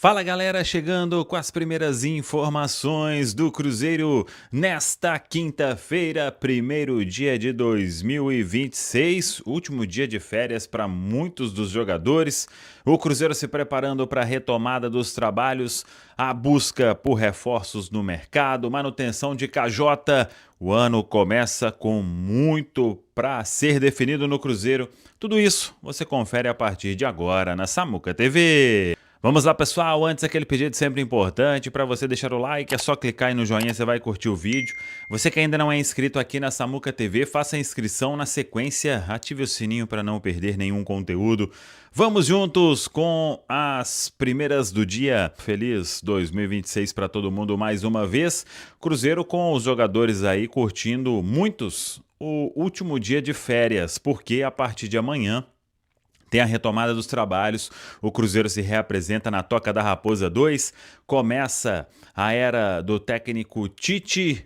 Fala galera, chegando com as primeiras informações do Cruzeiro nesta quinta-feira, primeiro dia de 2026, último dia de férias para muitos dos jogadores. O Cruzeiro se preparando para a retomada dos trabalhos, a busca por reforços no mercado, manutenção de KJ. O ano começa com muito para ser definido no Cruzeiro. Tudo isso você confere a partir de agora na Samuca TV. Vamos lá, pessoal, antes aquele pedido sempre importante para você deixar o like, é só clicar aí no joinha, você vai curtir o vídeo. Você que ainda não é inscrito aqui na Samuca TV, faça a inscrição na sequência, ative o sininho para não perder nenhum conteúdo. Vamos juntos com as primeiras do dia. Feliz 2026 para todo mundo mais uma vez. Cruzeiro com os jogadores aí curtindo muitos o último dia de férias, porque a partir de amanhã tem a retomada dos trabalhos, o Cruzeiro se reapresenta na Toca da Raposa 2, começa a era do técnico Tite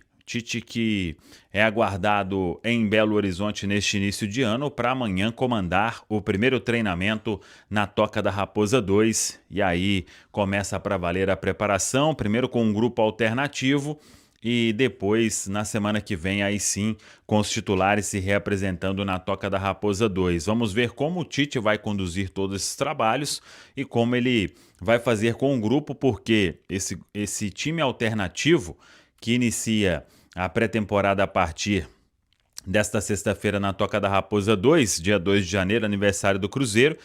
que é aguardado em Belo Horizonte neste início de ano para amanhã comandar o primeiro treinamento na Toca da Raposa 2, e aí começa para valer a preparação, primeiro com um grupo alternativo, e depois, na semana que vem, aí sim, com os titulares se reapresentando na Toca da Raposa 2. Vamos ver como o Tite vai conduzir todos esses trabalhos e como ele vai fazer com o grupo, porque esse time alternativo que inicia a pré-temporada a partir desta sexta-feira na Toca da Raposa 2, dia 2 de janeiro, aniversário do Cruzeiro,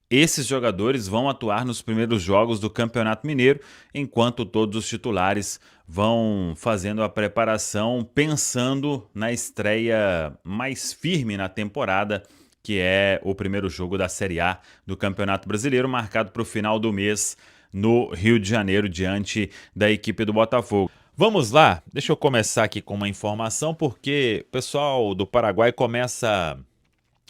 esses jogadores vão atuar nos primeiros jogos do Campeonato Mineiro, enquanto todos os titulares vão fazendo a preparação pensando na estreia mais firme na temporada, que é o primeiro jogo da Série A do Campeonato Brasileiro, marcado para o final do mês no Rio de Janeiro, diante da equipe do Botafogo. Vamos lá, deixa eu começar aqui com uma informação, porque o pessoal do Paraguai começa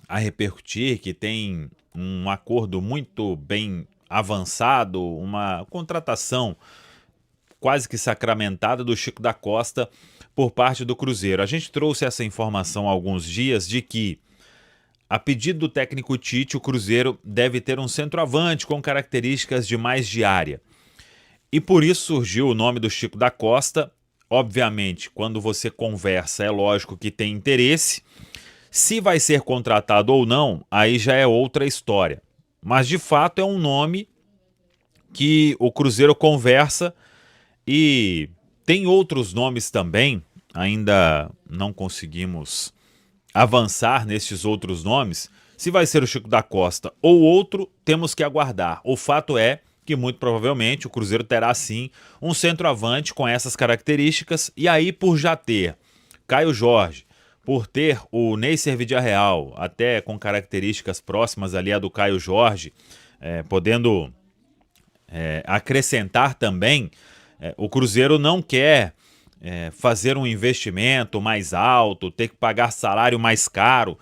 a repercutir que tem um acordo muito bem avançado, uma contratação quase que sacramentada do Chico da Costa por parte do Cruzeiro. A gente trouxe essa informação há alguns dias de que, a pedido do técnico Tite, o Cruzeiro deve ter um centroavante com características de mais de área. E por isso surgiu o nome do Chico da Costa. Obviamente, quando você conversa, é lógico que tem interesse. Se vai ser contratado ou não, aí já é outra história. Mas, de fato, é um nome que o Cruzeiro conversa, e tem outros nomes também. Ainda não conseguimos avançar nesses outros nomes. Se vai ser o Chico da Costa ou outro, temos que aguardar. O fato é que, muito provavelmente, o Cruzeiro terá, sim, um centroavante com essas características. E aí, por já ter Caio Jorge, por ter o Neisser Vidiarreal, até com características próximas ali a do Caio Jorge, podendo acrescentar também, o Cruzeiro não quer fazer um investimento mais alto, ter que pagar salário mais caro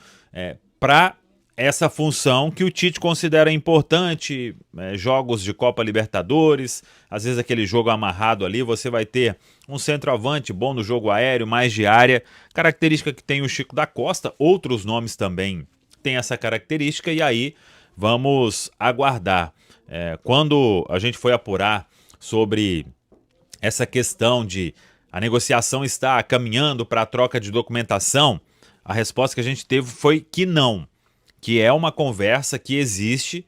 para essa função que o Tite considera importante, jogos de Copa Libertadores, às vezes aquele jogo amarrado ali, você vai ter um centroavante bom no jogo aéreo, mais de área, característica que tem o Chico da Costa. Outros nomes também têm essa característica, e aí vamos aguardar. Quando a gente foi apurar sobre essa questão de a negociação está caminhando para a troca de documentação, a resposta que a gente teve foi que não, que é uma conversa que existe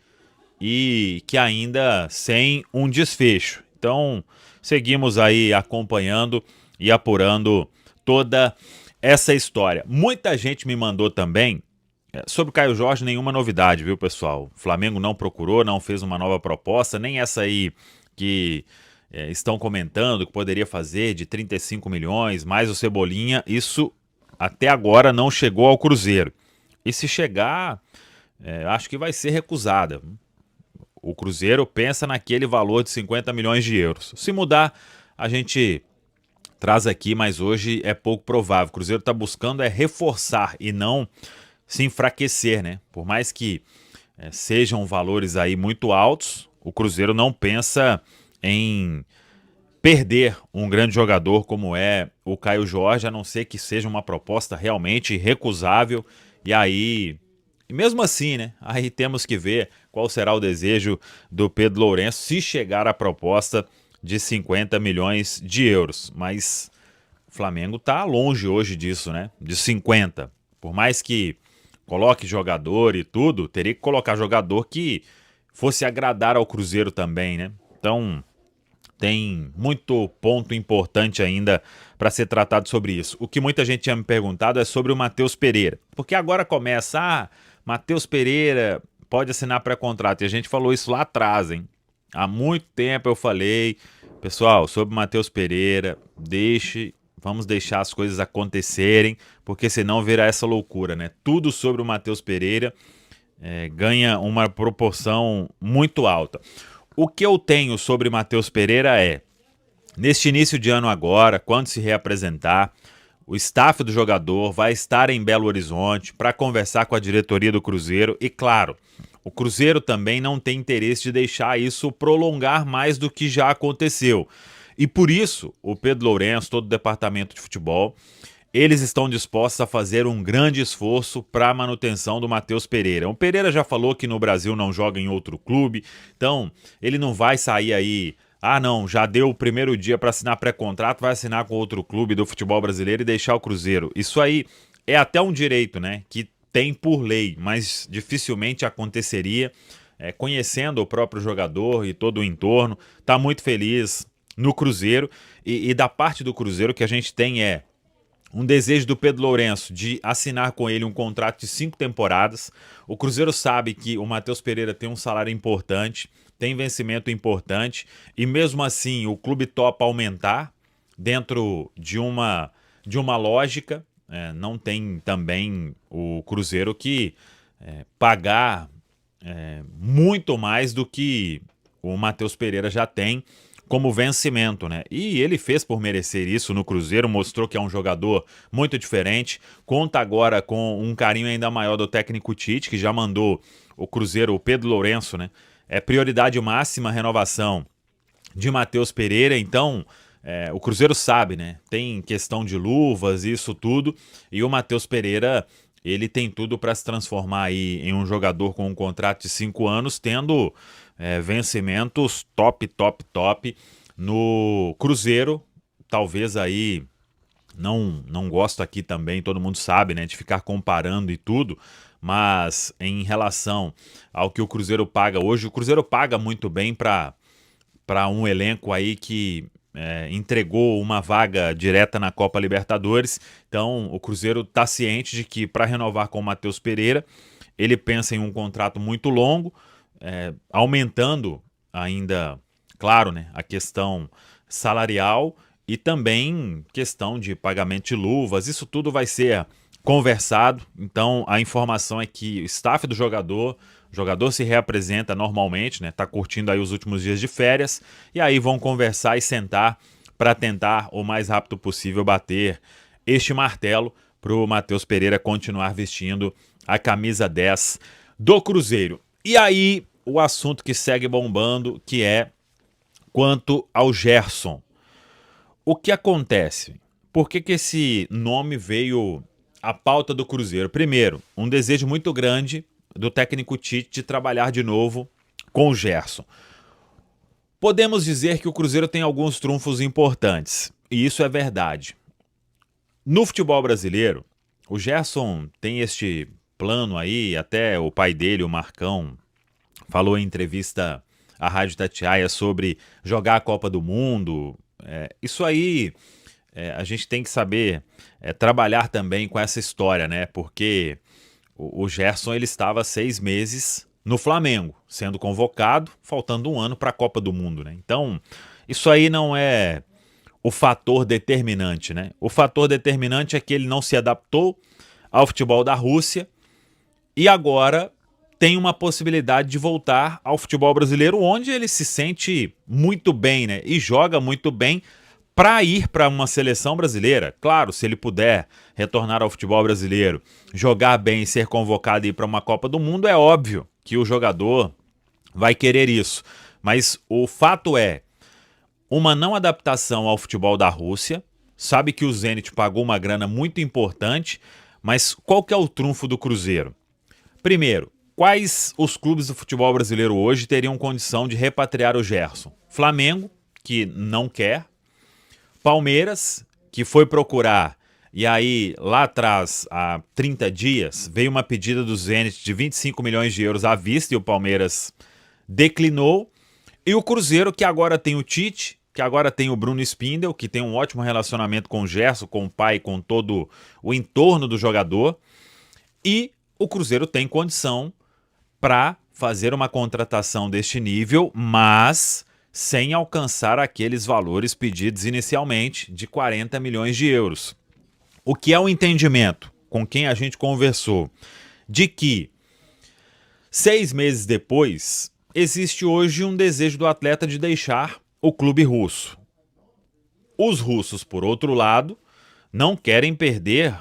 e que ainda sem um desfecho. Então, seguimos aí acompanhando e apurando toda essa história. Muita gente me mandou também sobre o Caio Jorge, nenhuma novidade, viu, pessoal? O Flamengo não procurou, não fez uma nova proposta, nem essa aí que estão comentando que poderia fazer de 35 milhões, mais o Cebolinha. Isso até agora não chegou ao Cruzeiro. E se chegar, acho que vai ser recusada. O Cruzeiro pensa naquele valor de 50 milhões de euros. Se mudar, a gente traz aqui, mas hoje é pouco provável. O Cruzeiro está buscando reforçar e não se enfraquecer, né? Por mais que sejam valores aí muito altos, o Cruzeiro não pensa em perder um grande jogador como é o Caio Jorge, a não ser que seja uma proposta realmente recusável. E aí, mesmo assim, né? Aí temos que ver qual será o desejo do Pedro Lourenço se chegar a proposta de 50 milhões de euros. Mas o Flamengo está longe hoje disso, né? De 50. Por mais que coloque jogador e tudo, teria que colocar jogador que fosse agradar ao Cruzeiro também, né? Então, tem muito ponto importante ainda para ser tratado sobre isso. O que muita gente tinha me perguntado é sobre o Matheus Pereira. Porque agora começa, Matheus Pereira pode assinar pré-contrato. E a gente falou isso lá atrás, hein? Há muito tempo eu falei, pessoal, sobre o Matheus Pereira, vamos deixar as coisas acontecerem, porque senão virá essa loucura, né? Tudo sobre o Matheus Pereira ganha uma proporção muito alta. O que eu tenho sobre Matheus Pereira é, neste início de ano agora, quando se reapresentar, o staff do jogador vai estar em Belo Horizonte para conversar com a diretoria do Cruzeiro e, claro, o Cruzeiro também não tem interesse de deixar isso prolongar mais do que já aconteceu. E por isso, o Pedro Lourenço, todo o departamento de futebol, eles estão dispostos a fazer um grande esforço para a manutenção do Matheus Pereira. O Pereira já falou que no Brasil não joga em outro clube, então ele não vai sair aí, não, já deu o primeiro dia para assinar pré-contrato, vai assinar com outro clube do futebol brasileiro e deixar o Cruzeiro. Isso aí é até um direito, né, que tem por lei, mas dificilmente aconteceria. Conhecendo o próprio jogador e todo o entorno, está muito feliz no Cruzeiro e da parte do Cruzeiro que a gente tem um desejo do Pedro Lourenço de assinar com ele um contrato de 5 temporadas. O Cruzeiro sabe que o Matheus Pereira tem um salário importante, tem vencimento importante, e mesmo assim o clube topa aumentar dentro de uma lógica. Não tem também o Cruzeiro que pagar muito mais do que o Matheus Pereira já tem como vencimento, né? E ele fez por merecer isso no Cruzeiro, mostrou que é um jogador muito diferente, conta agora com um carinho ainda maior do técnico Tite, que já mandou o Cruzeiro, o Pedro Lourenço, né? É prioridade máxima a renovação de Matheus Pereira, então o Cruzeiro sabe, né? Tem questão de luvas, isso tudo, e o Matheus Pereira, ele tem tudo para se transformar aí em um jogador com um contrato de 5 anos, tendo vencimentos top no Cruzeiro. Talvez aí, não gosto aqui também, todo mundo sabe, né, de ficar comparando e tudo, mas em relação ao que o Cruzeiro paga hoje, o Cruzeiro paga muito bem para um elenco aí que entregou uma vaga direta na Copa Libertadores. Então o Cruzeiro está ciente de que para renovar com o Matheus Pereira, ele pensa em um contrato muito longo, aumentando ainda, claro, né, a questão salarial e também questão de pagamento de luvas. Isso tudo vai ser conversado. Então a informação é que o staff do jogador, o jogador se reapresenta normalmente, né, tá curtindo aí os últimos dias de férias, e aí vão conversar e sentar para tentar o mais rápido possível bater este martelo para o Matheus Pereira continuar vestindo a camisa 10 do Cruzeiro. E aí o assunto que segue bombando, que é quanto ao Gerson. O que acontece? Por que esse nome veio à pauta do Cruzeiro? Primeiro, um desejo muito grande do técnico Tite de trabalhar de novo com o Gerson. Podemos dizer que o Cruzeiro tem alguns trunfos importantes, e isso é verdade. No futebol brasileiro, o Gerson tem este plano aí, até o pai dele, o Marcão, falou em entrevista à Rádio Itatiaia sobre jogar a Copa do Mundo. Isso aí a gente tem que saber trabalhar também com essa história, né? Porque o Gerson ele estava 6 meses no Flamengo, sendo convocado, faltando um ano para a Copa do Mundo, né? Então, isso aí não é o fator determinante, né? O fator determinante é que ele não se adaptou ao futebol da Rússia e agora tem uma possibilidade de voltar ao futebol brasileiro, onde ele se sente muito bem, né? E joga muito bem para ir para uma seleção brasileira. Claro, se ele puder retornar ao futebol brasileiro, jogar bem e ser convocado e ir para uma Copa do Mundo, é óbvio que o jogador vai querer isso. Mas o fato é uma não adaptação ao futebol da Rússia. Sabe que o Zenit pagou uma grana muito importante, mas qual que é o trunfo do Cruzeiro? Primeiro, Quais os clubes do futebol brasileiro hoje teriam condição de repatriar o Gerson? Flamengo, que não quer. Palmeiras, que foi procurar, e aí lá atrás, há 30 dias, veio uma pedida do Zenit de 25 milhões de euros à vista e o Palmeiras declinou. E o Cruzeiro, que agora tem o Tite, que agora tem o Bruno Spindel, que tem um ótimo relacionamento com o Gerson, com o pai, com todo o entorno do jogador. E o Cruzeiro tem condição para fazer uma contratação deste nível, mas sem alcançar aqueles valores pedidos inicialmente de 40 milhões de euros. O que é o entendimento com quem a gente conversou? De que 6 meses depois, existe hoje um desejo do atleta de deixar o clube russo. Os russos, por outro lado, não querem perder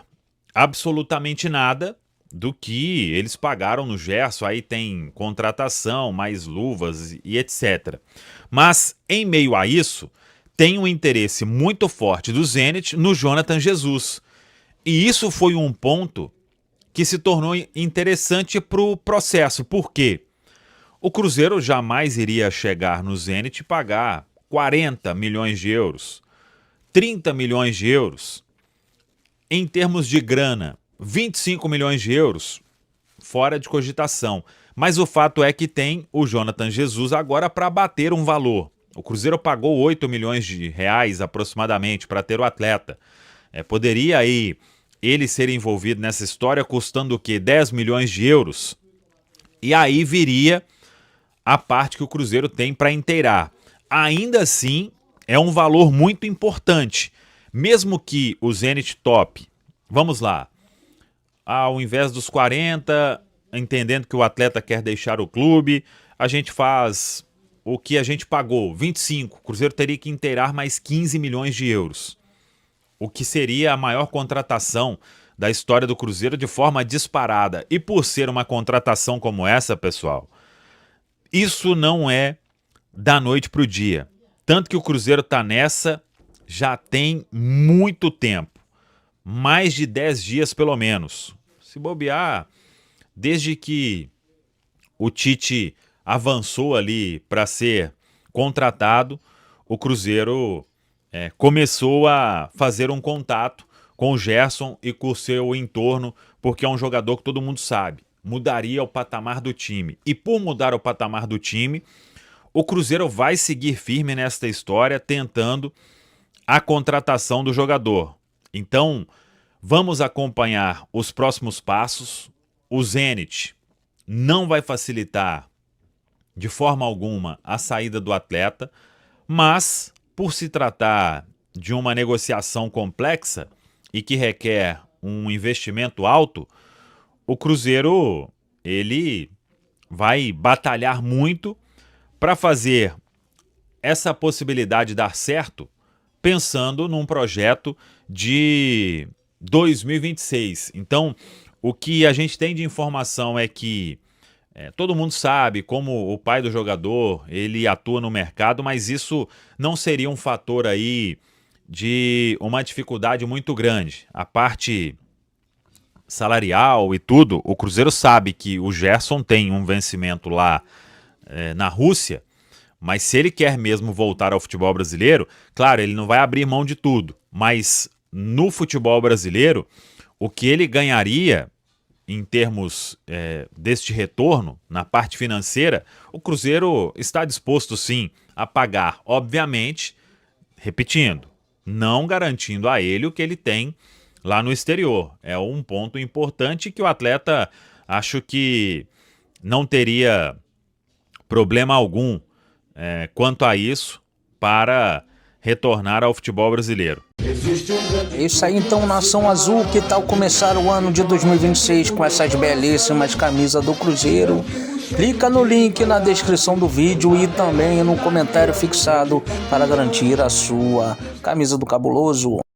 absolutamente nada do que eles pagaram no Gerson. Aí tem contratação, mais luvas e etc. Mas, em meio a isso, tem um interesse muito forte do Zenit no Jonathan Jesus. E isso foi um ponto que se tornou interessante para o processo. Por quê? O Cruzeiro jamais iria chegar no Zenit e pagar 40 milhões de euros, 30 milhões de euros. Em termos de grana, 25 milhões de euros, fora de cogitação. Mas o fato é que tem o Jonathan Jesus agora para bater um valor. O Cruzeiro pagou 8 milhões de reais aproximadamente para ter o atleta. Poderia aí ele ser envolvido nessa história custando o quê? 10 milhões de euros. E aí viria a parte que o Cruzeiro tem para inteirar. Ainda assim, é um valor muito importante. Mesmo que o Zenit top, vamos lá, ao invés dos 40, entendendo que o atleta quer deixar o clube, a gente faz o que a gente pagou, 25. O Cruzeiro teria que inteirar mais 15 milhões de euros. O que seria a maior contratação da história do Cruzeiro de forma disparada. E por ser uma contratação como essa, pessoal, isso não é da noite para o dia. Tanto que o Cruzeiro está nessa já tem muito tempo. Mais de 10 dias pelo menos. Se bobear, desde que o Tite avançou ali para ser contratado, o Cruzeiro começou a fazer um contato com o Gerson e com o seu entorno, porque é um jogador que todo mundo sabe, mudaria o patamar do time. E por mudar o patamar do time, o Cruzeiro vai seguir firme nesta história, tentando a contratação do jogador. Então, vamos acompanhar os próximos passos. O Zenit não vai facilitar de forma alguma a saída do atleta, mas por se tratar de uma negociação complexa e que requer um investimento alto, o Cruzeiro ele vai batalhar muito para fazer essa possibilidade dar certo, pensando num projeto de 2026. Então, o que a gente tem de informação é que todo mundo sabe como o pai do jogador ele atua no mercado, mas isso não seria um fator aí de uma dificuldade muito grande. A parte salarial e tudo, o Cruzeiro sabe que o Gerson tem um vencimento lá na Rússia, mas se ele quer mesmo voltar ao futebol brasileiro, claro, ele não vai abrir mão de tudo, mas no futebol brasileiro, o que ele ganharia em termos deste retorno, na parte financeira, o Cruzeiro está disposto sim a pagar, obviamente, repetindo, não garantindo a ele o que ele tem lá no exterior. É um ponto importante que o atleta, acho que não teria problema algum quanto a isso para retornar ao futebol brasileiro. É isso aí então, Nação Azul, que tal começar o ano de 2026 com essas belíssimas camisas do Cruzeiro? Clica no link na descrição do vídeo e também no comentário fixado para garantir a sua camisa do Cabuloso.